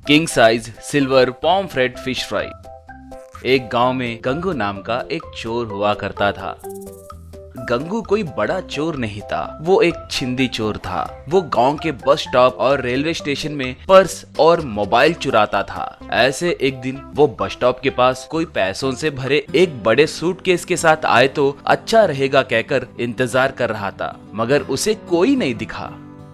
King size silver pomfret fish fry. एक गांव में गंगू नाम का एक चोर हुआ करता था। गंगू कोई बड़ा चोर नहीं था, वो एक छिंदी चोर था। वो गांव के बस स्टॉप और रेलवे स्टेशन में पर्स और मोबाइल चुराता था। ऐसे एक दिन वो बस स्टॉप के पास कोई पैसों से भरे एक बड़े सूटकेस के साथ आए तो अच्छा रहेगा कहकर इंतजार कर रहा था, मगर उसे कोई नहीं दिखा।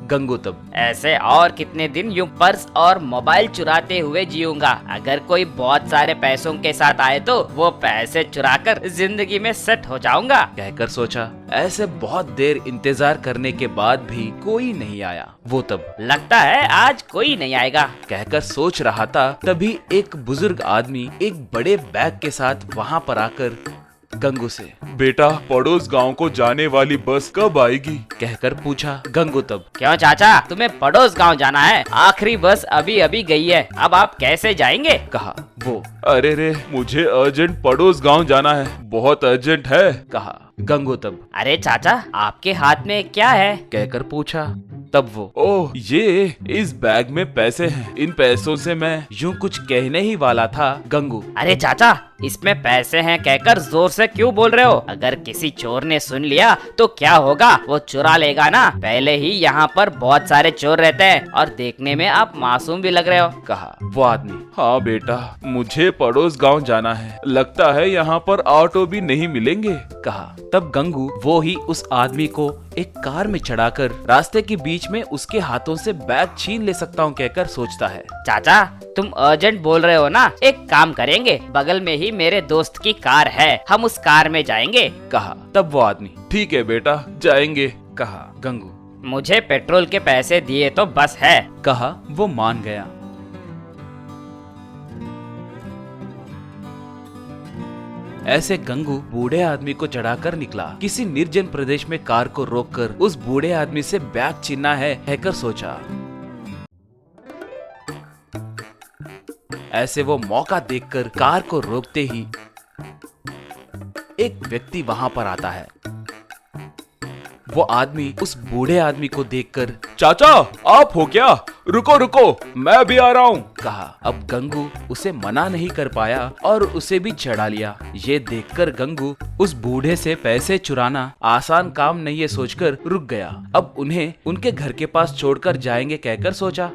गंगू तब ऐसे और कितने दिन यूं पर्स और मोबाइल चुराते हुए जीऊंगा। अगर कोई बहुत सारे पैसों के साथ आए तो वो पैसे चुराकर जिंदगी में सेट हो जाऊंगा कहकर सोचा। ऐसे बहुत देर इंतजार करने के बाद भी कोई नहीं आया। वो तब लगता है आज कोई नहीं आएगा कहकर सोच रहा था, तभी एक बुजुर्ग आदमी एक बड़े बैग के साथ वहाँ पर आकर गंगू से बेटा, पड़ोस गांव को जाने वाली बस कब आएगी? कहकर पूछा। गंगू तब क्यों चाचा, तुम्हें पड़ोस गांव जाना है? आखिरी बस अभी अभी गई है, अब आप कैसे जाएंगे? कहा। वो अरे रे, मुझे अर्जेंट पड़ोस गांव जाना है, बहुत अर्जेंट है। कहा। गंगू तब अरे चाचा, आपके हाथ में क्या है? कहकर पूछा। तब वो ओह, ये इस बैग में पैसे हैं, इन पैसों से मैं यूं कुछ कहने ही वाला था। गंगू अरे चाचा, इसमें पैसे हैं कहकर जोर से क्यों बोल रहे हो? अगर किसी चोर ने सुन लिया तो क्या होगा? वो चुरा लेगा ना। पहले ही यहाँ पर बहुत सारे चोर रहते हैं और देखने में आप मासूम भी लग रहे हो। कहा। वो आदमी हाँ बेटा, मुझे पड़ोस गांव जाना है, लगता है यहाँ पर ऑटो भी नहीं मिलेंगे। कहा। तब गंगू वो ही उस आदमी को एक कार में चढ़ाकर रास्ते के बीच में उसके हाथों से बैग छीन ले सकता हूँ कहकर सोचता है। चाचा, तुम अर्जेंट बोल रहे हो ना, एक काम करेंगे, बगल में ही मेरे दोस्त की कार है, हम उस कार में जाएंगे। कहा। तब वो आदमी ठीक है बेटा, जाएंगे। कहा। गंगू मुझे पेट्रोल के पैसे दिए तो बस है। कहा। वो मान गया। ऐसे गंगू बूढ़े आदमी को चढ़ाकर निकला। किसी निर्जन प्रदेश में कार को रोककर उस बूढ़े आदमी से बैग छीनना है कहकर सोचा। ऐसे वो मौका देखकर कार को रोकते ही एक व्यक्ति वहां पर आता है। वो आदमी उस बूढ़े आदमी को देखकर चाचा, आप हो क्या? रुको रुको, मैं भी आ रहा हूँ। कहा। अब गंगू उसे मना नहीं कर पाया और उसे भी चढ़ा लिया। ये देखकर गंगू उस बूढ़े से पैसे चुराना आसान काम नहीं है सोचकर रुक गया। अब उन्हें उनके घर के पास छोड़कर जाएंगे कहकर सोचा।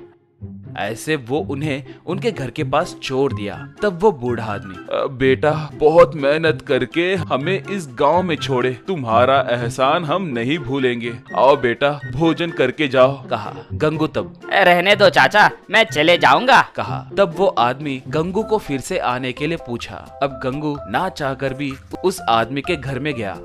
ऐसे वो उन्हें उनके घर के पास छोड़ दिया। तब वो बूढ़ा आदमी बेटा, बहुत मेहनत करके हमें इस गांव में छोड़े, तुम्हारा एहसान हम नहीं भूलेंगे। आओ बेटा, भोजन करके जाओ। कहा। गंगू तब रहने दो चाचा, मैं चले जाऊंगा। कहा। तब वो आदमी गंगू को फिर से आने के लिए पूछा। अब गंगू ना चाहकर भी उस आदमी के घर में गया।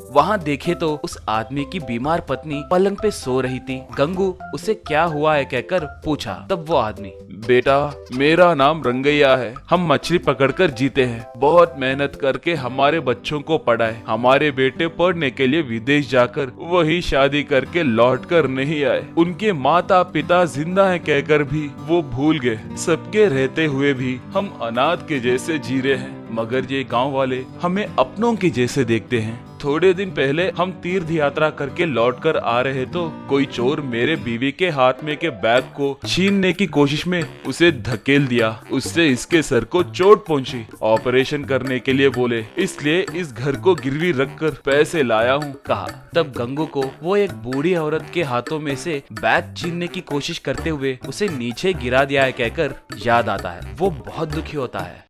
वहाँ देखे तो उस आदमी की बीमार पत्नी पलंग पे सो रही थी। गंगू उसे क्या हुआ है कहकर पूछा। तब वो आदमी बेटा, मेरा नाम रंगैया है, हम मछली पकड़कर जीते हैं, बहुत मेहनत करके हमारे बच्चों को पढ़ाए। हमारे बेटे पढ़ने के लिए विदेश जाकर वही शादी करके लौटकर नहीं आए। उनके माता पिता जिंदा हैं कहकर भी वो भूल गए। सबके रहते हुए भी हम अनाथ के जैसे जी रहे हैं, मगर ये गांव वाले हमें अपनों के जैसे देखते हैं। थोड़े दिन पहले हम तीर्थ यात्रा करके लौटकर आ रहे तो कोई चोर मेरे बीवी के हाथ में के बैग को छीनने की कोशिश में उसे धकेल दिया। उससे इसके सर को चोट पहुंची। ऑपरेशन करने के लिए बोले, इसलिए इस घर को गिरवी रखकर पैसे लाया हूँ। कहा। तब गंगू को वो एक बूढ़ी औरत के हाथों में से बैग छीनने की कोशिश करते हुए उसे नीचे गिरा दिया है कहकर याद आता है। वो बहुत दुखी होता है।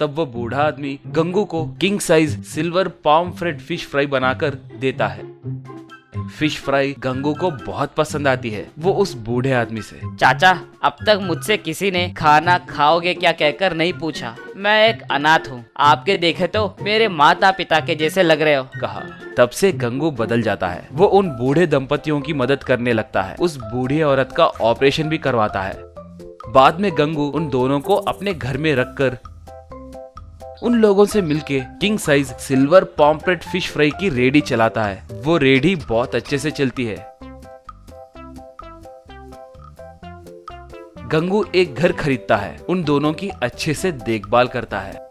तब वो बूढ़ा आदमी गंगू को king size silver pomfret fish fry बनाकर देता है। फिश फ्राई गंगू को बहुत पसंद आती है। वो उस बूढ़े आदमी से चाचा, अब तक मुझसे किसी ने खाना खाओगे क्या कहकर नहीं पूछा। मैं एक अनाथ हूँ, आपके देखे तो मेरे माता पिता के जैसे लग रहे हो। कहा। तब से गंगू बदल जाता है। वो उन बूढ़े दंपतियों की मदद करने लगता है। उस बूढ़ी औरत का ऑपरेशन भी करवाता है। बाद में गंगू उन दोनों को अपने घर में रखकर उन लोगों से मिलके king size silver pomfret fish fry की रेडी चलाता है। वो रेडी बहुत अच्छे से चलती है। गंगू एक घर खरीदता है, उन दोनों की अच्छे से देखभाल करता है।